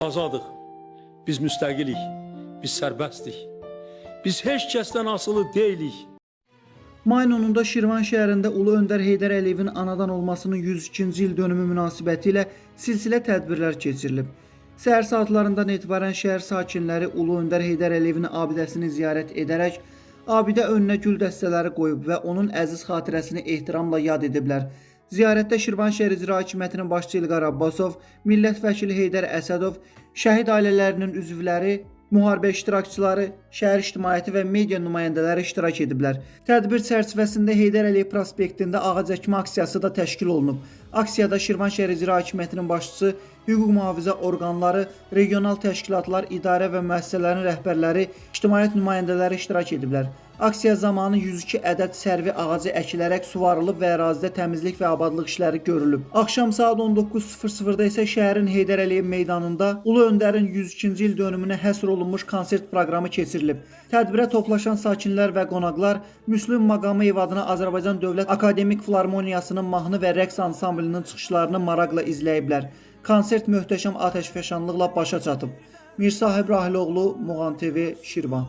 Azadıq, biz müstəqilik, biz sərbəstdik, biz heç kəsdən asılı deyilik. Mayın 10-da Şirvan şəhərində Ulu Öndər Heydər Əliyevin anadan olmasının 102-ci il dönümü münasibətilə silsilə tədbirlər keçirilib. Səhər saatlarından etibarən şəhər sakinləri Ulu Öndər Heydər Əliyevin abidəsini ziyarət edərək, abidə önünə gül dəstələri qoyub və onun əziz xatirəsini ehtiramla yad ediblər. Ziyarətdə Şirvan şəhər İcra Hakimiyyətinin başçısı İlqar Abbasov, millət vəkili Heydər Əsədov, şəhid ailələrinin üzvləri, müharibə iştirakçıları, şəhər ictimaiyyəti və media nümayəndələri iştirak ediblər. Tədbir çərçivəsində Heydər Əliyev prospektində ağac əkmə aksiyası da təşkil olunub. Aksiyada Şirvan şəhər İcra Hakimiyyətinin başçısı, hüquq mühafizə orqanları, regional təşkilatlar, idarə və müəssisələrin rəhbərləri, ictimaiyyət nümayəndələri iştirak ediblər. Aksiya zamanı 102 ədəd sərvi ağacı əkilərək suvarılıb və ərazidə təmizlik və abadlıq işləri görülüb. Axşam saat 19:00-da isə şəhərin Heydər Əliyev meydanında Ulu Öndərin 102-ci il dönümünə həsr olunmuş konsert proqramı keçirilib. Tədbirə toplaşan sakinlər və qonaqlar Müslüm Maqameyev adına Azərbaycan Dövlət Akademik Filarmoniyasının mahnı və rəqs ansamblının çıxışlarını maraqla izləyiblər. Konsert möhtəşəm atəşfəşanlıqla başa çatıb. Mirsahib Rahiloğlu, Muğan TV, Şirvan.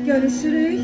Görüşürük.